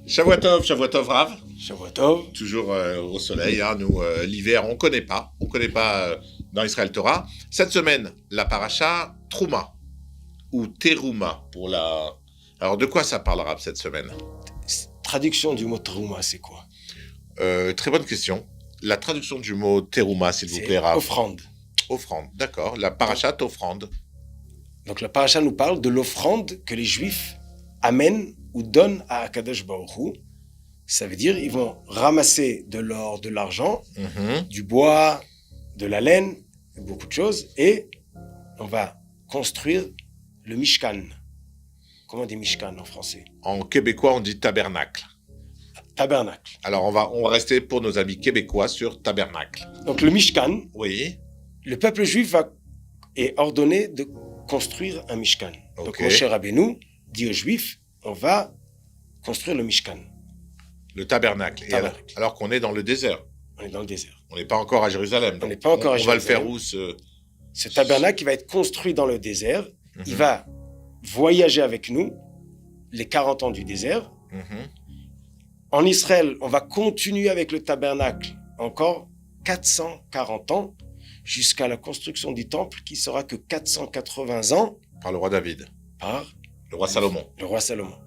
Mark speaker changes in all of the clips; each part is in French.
Speaker 1: Shavuot Tov, Shavuot Tov Rav.
Speaker 2: Shavuot Tov.
Speaker 1: Toujours au soleil, hein. Nous, l'hiver, on connaît pas dans Israël Torah. Cette semaine, la paracha Trouma, ou Terouma, pour la... Alors, de quoi ça parlera cette semaine?
Speaker 2: Traduction du mot Terouma, c'est quoi?
Speaker 1: Très bonne question. La traduction du mot Terouma, s'il vous plaît, Rav.
Speaker 2: Offrande.
Speaker 1: Offrande, d'accord. La paracha offrande.
Speaker 2: Donc la paracha nous parle de l'offrande que les Juifs amènent ou donnent à Akadosh Baruch Hu. Ça veut dire ils vont ramasser de l'or, de l'argent, du bois, de la laine, beaucoup de choses, et on va construire le Mishkan. Comment on dit Mishkan en français?
Speaker 1: En québécois, on dit tabernacle.
Speaker 2: Tabernacle.
Speaker 1: Alors, on va rester pour nos amis québécois sur tabernacle.
Speaker 2: Donc le Mishkan,
Speaker 1: oui.
Speaker 2: Le peuple juif est ordonné de construire un Mishkan.
Speaker 1: Okay.
Speaker 2: Donc Moshe Rabbeinu dit aux Juifs, on va construire le Mishkan.
Speaker 1: Le tabernacle. Alors qu'on est dans le désert.
Speaker 2: On est dans le désert.
Speaker 1: On n'est pas encore à Jérusalem.
Speaker 2: On n'est pas encore à Jérusalem.
Speaker 1: On va le faire où
Speaker 2: Ce tabernacle qui va être construit dans le désert, il va voyager avec nous les 40 ans du désert. En Israël, on va continuer avec le tabernacle encore 440 ans jusqu'à la construction du temple qui sera que 480 ans.
Speaker 1: Par le roi David.
Speaker 2: Par
Speaker 1: le roi Salomon.
Speaker 2: Le roi Salomon.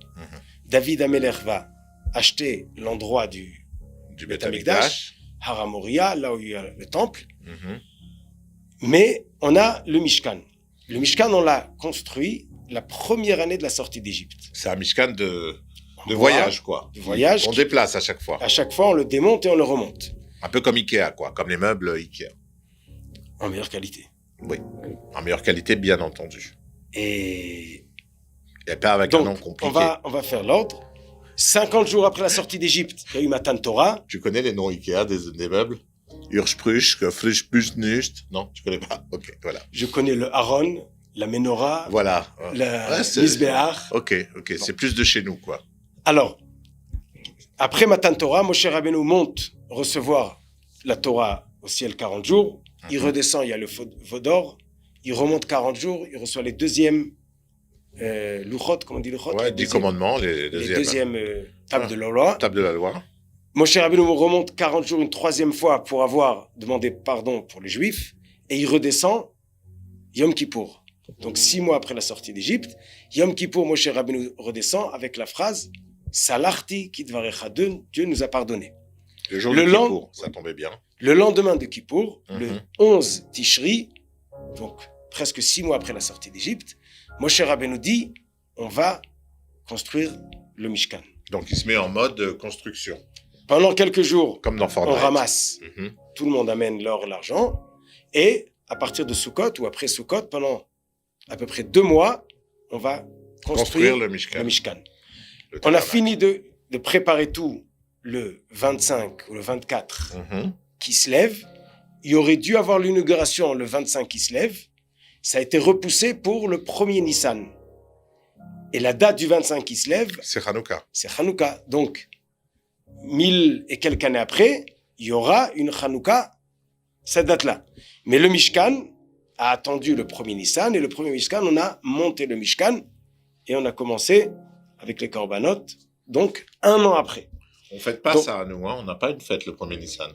Speaker 2: David Amelech va acheter l'endroit du Beth Amikdash, Har HaMoriah, là où il y a le temple. Mais on a le Mishkan. Le Mishkan, on l'a construit la première année de la sortie d'Égypte.
Speaker 1: C'est un Mishkan de voyage, quoi.
Speaker 2: De voyage.
Speaker 1: On déplace à chaque fois.
Speaker 2: À chaque fois, on le démonte et on le remonte.
Speaker 1: Un peu comme Ikea, quoi. Comme les meubles Ikea.
Speaker 2: En meilleure qualité.
Speaker 1: Oui. En meilleure qualité, bien entendu.
Speaker 2: Et
Speaker 1: pas avec un nom compliqué.
Speaker 2: On va faire l'ordre. 50 jours après la sortie d'Égypte, il y a eu Matan Torah.
Speaker 1: Tu connais les noms Ikea des meubles? Ursprüch, Frischbüsnücht. Non, tu connais pas? Ok, voilà.
Speaker 2: Je connais le Aaron, la Menorah.
Speaker 1: Voilà.
Speaker 2: La Misbéach.
Speaker 1: Ok. Bon. C'est plus de chez nous, quoi.
Speaker 2: Alors, après Matan Torah, Moshe Rabbeinu monte recevoir la Torah au ciel 40 jours. Il redescend, il y a le Vaudor. Il remonte 40 jours, il reçoit les deuxièmes Luchot, comment on dit Luchot?
Speaker 1: Ouais, 10 commandements, les
Speaker 2: deuxièmes tables de la loi.
Speaker 1: Table de la loi.
Speaker 2: Moshe Rabbeinu remonte 40 jours une troisième fois pour avoir demandé pardon pour les Juifs. Et il redescend Yom Kippour. Donc 6 mois après la sortie d'Égypte, Yom Kippour, Moshe Rabbeinu redescend avec la phrase Salarti kidvarecha, Dieu nous a pardonné.
Speaker 1: Le jour de Kippour, ça tombait bien.
Speaker 2: Le lendemain de Kippour, le 11 Tishri, donc presque 6 mois après la sortie d'Égypte, Moshe Rabbeinu dit, on va construire le Mishkan.
Speaker 1: Donc il se met en mode construction.
Speaker 2: Pendant quelques jours,
Speaker 1: comme dans Fortnite,
Speaker 2: on ramasse. Tout le monde amène l'or et l'argent. Et à partir de Sukkot ou après Sukkot, pendant à peu près 2 mois, on va construire le Mishkan. On a fini de préparer tout le 25 ou le 24 qui se lève. Il aurait dû avoir l'inauguration le 25 qui se lève. Ça a été repoussé pour le 1er Nissan. Et la date du 25 qui se lève...
Speaker 1: C'est
Speaker 2: Hanouka. Donc, 1000 et quelques années après, il y aura une Hanouka, cette date-là. Mais le Mishkan a attendu le 1er Nissan. Et le 1er Mishkan, on a monté le Mishkan. Et on a commencé avec les Korbanot. Donc, 1 an après.
Speaker 1: On ne fête pas ça, nous. On n'a pas une fête le 1er Nissan.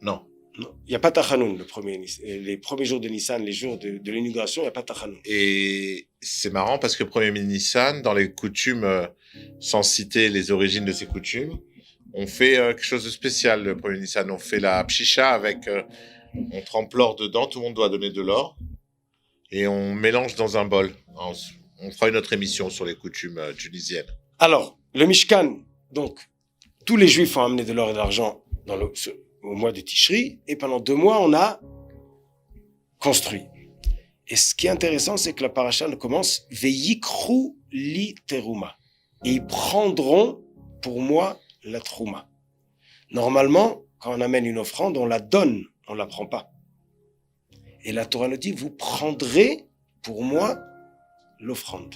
Speaker 1: Non.
Speaker 2: Il n'y a pas Tachanoun, les premiers jours de Nissan, les jours de l'inauguration, il n'y a pas Tachanoun.
Speaker 1: Et c'est marrant parce que le premier Nissan, dans les coutumes, sans citer les origines de ces coutumes, on fait quelque chose de spécial le premier Nissan. On fait la pchicha avec, on trempe l'or dedans, tout le monde doit donner de l'or, et on mélange dans un bol. On fera une autre émission sur les coutumes tunisiennes.
Speaker 2: Alors, le Mishkan, donc, tous les Juifs ont amené de l'or et de l'argent au mois de Tishri, et pendant 2 mois, on a construit. Et ce qui est intéressant, c'est que la paracha commence « Veyikru li teruma » et ils prendront pour moi la trouma. Normalement, quand on amène une offrande, on la donne, on ne la prend pas. Et la Torah nous dit « Vous prendrez pour moi l'offrande ».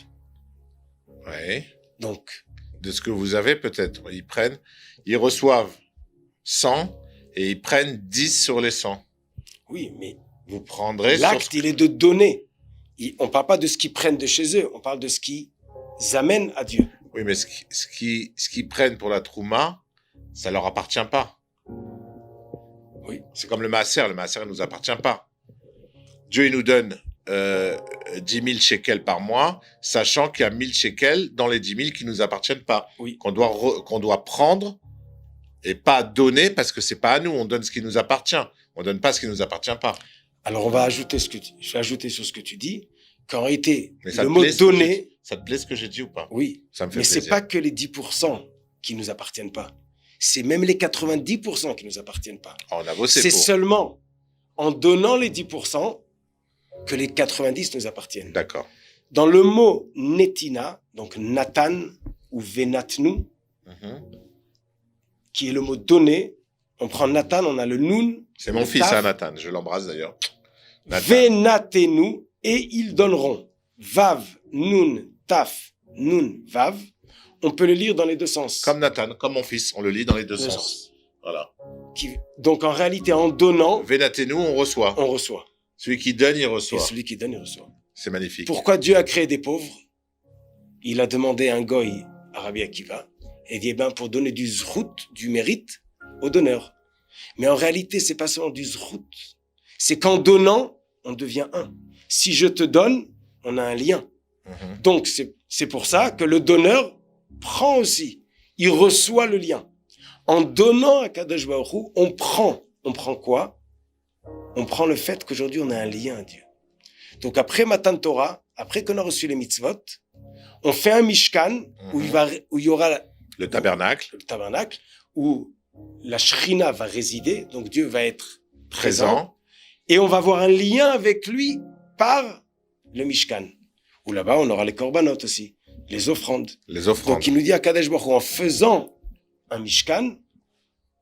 Speaker 1: Oui.
Speaker 2: Donc.
Speaker 1: De ce que vous avez, peut-être. Ils reçoivent 100 et ils prennent 10 sur les 100.
Speaker 2: Oui, mais
Speaker 1: vous prendrez
Speaker 2: l'acte, il est de donner. On ne parle pas de ce qu'ils prennent de chez eux, on parle de ce qu'ils amènent à Dieu.
Speaker 1: Oui, mais ce qu'ils prennent pour la trouma, ça leur appartient pas.
Speaker 2: Oui.
Speaker 1: C'est comme le maaser ne nous appartient pas. Dieu, il nous donne 10 000 shekels par mois, sachant qu'il y a 1000 shekels dans les 10 000 qui nous appartiennent pas.
Speaker 2: Oui.
Speaker 1: Qu'on doit prendre et pas donner parce que c'est pas à nous. On donne ce qui nous appartient. On donne pas ce qui nous appartient pas.
Speaker 2: Alors, je vais ajouter sur ce que tu dis, qu'en réalité,
Speaker 1: le
Speaker 2: mot donner.
Speaker 1: Ça te plaît ce que j'ai dit ou pas?
Speaker 2: Oui.
Speaker 1: Ça me fait
Speaker 2: mais
Speaker 1: plaisir.
Speaker 2: C'est pas que les 10% qui nous appartiennent pas. C'est même les 90% qui nous appartiennent pas.
Speaker 1: On a bossé
Speaker 2: C'est seulement en donnant les 10% que les 90 nous appartiennent.
Speaker 1: D'accord.
Speaker 2: Dans le mot netina, donc Nathan ou venatnu, qui est le mot donner, on prend Nathan, on a le nun.
Speaker 1: C'est mon fils, Nathan. Je l'embrasse d'ailleurs.
Speaker 2: Venatenu, et ils donneront. Vav, nun, taf, nun, vav. On peut le lire dans les deux sens.
Speaker 1: Comme Nathan, comme mon fils, on le lit dans les deux sens. Voilà.
Speaker 2: Donc en réalité, en donnant,
Speaker 1: Venatenu, on reçoit.
Speaker 2: On reçoit.
Speaker 1: Celui qui donne, il reçoit.
Speaker 2: Et celui qui donne, il reçoit.
Speaker 1: C'est magnifique.
Speaker 2: Pourquoi Dieu a créé des pauvres? Il a demandé à un goy, à Rabbi Akiva, et dit, pour donner du zrout, du mérite, au donneur. Mais en réalité, c'est pas seulement du zrout. C'est qu'en donnant, on devient un. Si je te donne, on a un lien. Donc, c'est pour ça que le donneur prend aussi. Il reçoit le lien. En donnant à Kadosh Baruch Hu, on prend. On prend quoi? On prend le fait qu'aujourd'hui, on a un lien à Dieu. Donc, après Matan Torah, après qu'on a reçu les mitzvot, on fait un mishkan où il y aura
Speaker 1: le tabernacle,
Speaker 2: où la shrina va résider, donc Dieu va être présent, et on va avoir un lien avec lui par le mishkan. Où là-bas, on aura les korbanot aussi, les offrandes. Donc, il nous dit à Kadesh Baruch Hu, en faisant un mishkan,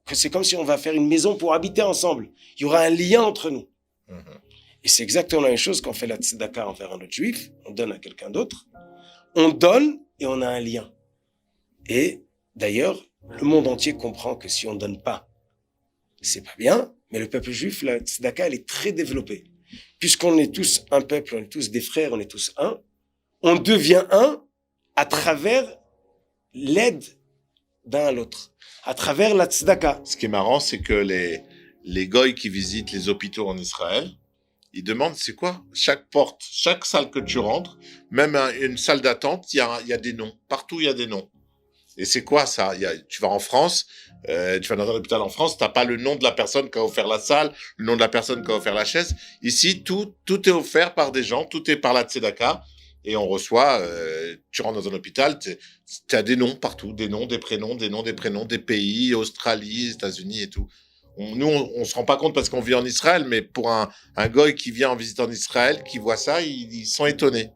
Speaker 2: que c'est comme si on va faire une maison pour habiter ensemble. Il y aura un lien entre nous. Et c'est exactement la même chose quand on fait la tzedaka envers un autre juif, on donne à quelqu'un d'autre. On donne et on a un lien. Et d'ailleurs, le monde entier comprend que si on ne donne pas, c'est pas bien, mais le peuple juif, la tzedaka, elle est très développée. Puisqu'on est tous un peuple, on est tous des frères, on est tous un, on devient un à travers l'aide d'un à l'autre, à travers la tzedaka.
Speaker 1: Ce qui est marrant, c'est que les goys qui visitent les hôpitaux en Israël, ils demandent, c'est quoi? Chaque porte, chaque salle que tu rentres, même une salle d'attente, il y a des noms. Partout, il y a des noms. Et c'est quoi ça? Tu vas en France, tu vas dans un hôpital en France, t'as pas le nom de la personne qui a offert la salle, le nom de la personne qui a offert la chaise. Ici, tout est offert par des gens, tout est par la tzedaka. Et on reçoit, tu rentres dans un hôpital, tu as des noms partout, des noms, des prénoms, des pays, Australie, États-Unis et tout. Nous, on se rend pas compte parce qu'on vit en Israël, mais pour un goy qui vient en visite en Israël, qui voit ça, ils sont étonnés.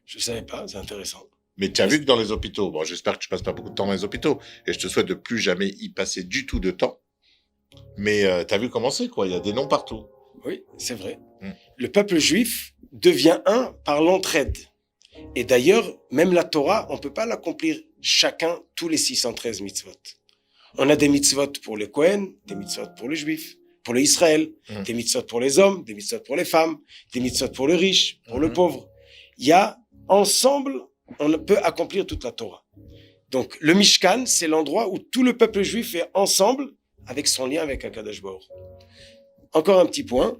Speaker 2: Je savais pas, c'est intéressant.
Speaker 1: Mais tu as vu que dans les hôpitaux, bon, j'espère que tu passes pas beaucoup de temps dans les hôpitaux, et je te souhaite de plus jamais y passer du tout de temps. Mais tu as vu comment c'est, quoi. Il y a des noms partout.
Speaker 2: Oui, c'est vrai. Le peuple juif devient un par l'entraide. Et d'ailleurs, même la Torah, on peut pas l'accomplir chacun tous les 613 mitzvot. On a des mitzvot pour les Kohen, des mitzvot pour les Juifs, pour les Israël, des mitzvot pour les hommes, des mitzvot pour les femmes, des mitzvot pour le riche, pour le pauvre. Il y a, ensemble, on peut accomplir toute la Torah. Donc, le Mishkan, c'est l'endroit où tout le peuple juif est ensemble avec son lien avec Akadosh Baruch. Encore un petit point.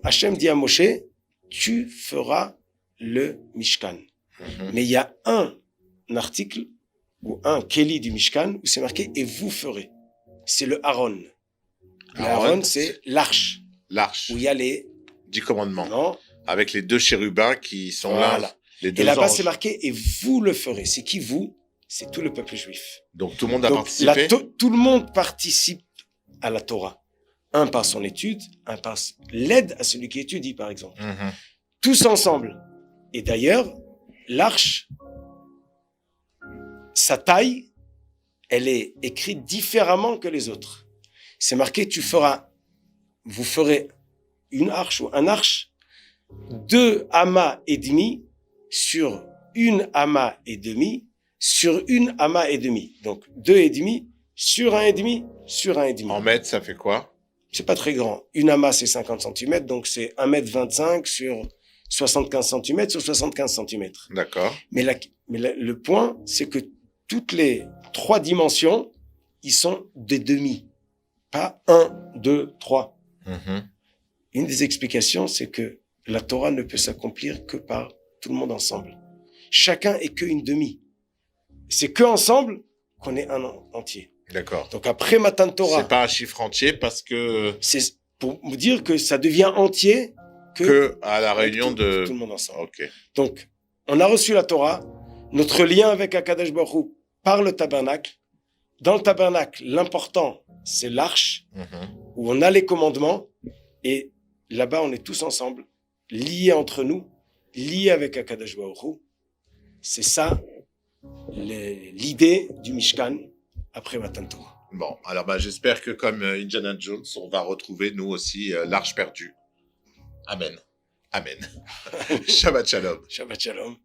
Speaker 2: Hachem dit à Moshe, tu feras le Mishkan. Mais il y a un article ou un Keli du Mishkan où c'est marqué « et vous ferez ». C'est le Aaron. Le Aaron, c'est l'arche.
Speaker 1: L'arche.
Speaker 2: Où il y a les
Speaker 1: 10 commandements.
Speaker 2: Non.
Speaker 1: Avec les 2 chérubins qui sont là. Les 2
Speaker 2: et là-bas,
Speaker 1: anges.
Speaker 2: c'est marqué « et vous le ferez ». C'est qui vous? C'est tout le peuple juif.
Speaker 1: Donc tout le monde a participé.
Speaker 2: Tout le monde participe à la Torah. Un par son étude, un par l'aide à celui qui étudie, par exemple. Tous ensemble. Et d'ailleurs, l'arche, sa taille, elle est écrite différemment que les autres. C'est marqué, vous ferez une arche ou un arche, 2 amas et demi sur une amas et demi sur une amas et demi. Donc 2,5 sur 1,5 sur 1,5.
Speaker 1: En mètres, ça fait quoi?
Speaker 2: C'est pas très grand. Une amas, c'est 50 cm, donc c'est 1,25 m sur 75 cm sur 75 cm.
Speaker 1: D'accord.
Speaker 2: Mais le point, c'est que toutes les 3 dimensions, ils sont des demi. Pas 1, 2, 3. Une des explications, c'est que la Torah ne peut s'accomplir que par tout le monde ensemble. Chacun est qu'une demi. C'est que ensemble qu'on est un entier.
Speaker 1: D'accord.
Speaker 2: Donc après Matan Torah.
Speaker 1: C'est pas un chiffre entier parce que.
Speaker 2: C'est pour vous dire que ça devient entier
Speaker 1: que à la réunion de
Speaker 2: tout le monde ensemble.
Speaker 1: Ok.
Speaker 2: Donc on a reçu la Torah, notre lien avec Akadosh Baruch Hu par le tabernacle. Dans le tabernacle, l'important c'est l'arche où on a les commandements et là-bas on est tous ensemble, liés entre nous, liés avec Akadosh Baruch Hu. C'est ça l'idée du Mishkan après Matan Torah.
Speaker 1: Bon, alors j'espère que comme Indiana Jones, on va retrouver nous aussi l'arche perdue. Amen. Amen. Shabbat shalom.
Speaker 2: Shabbat shalom.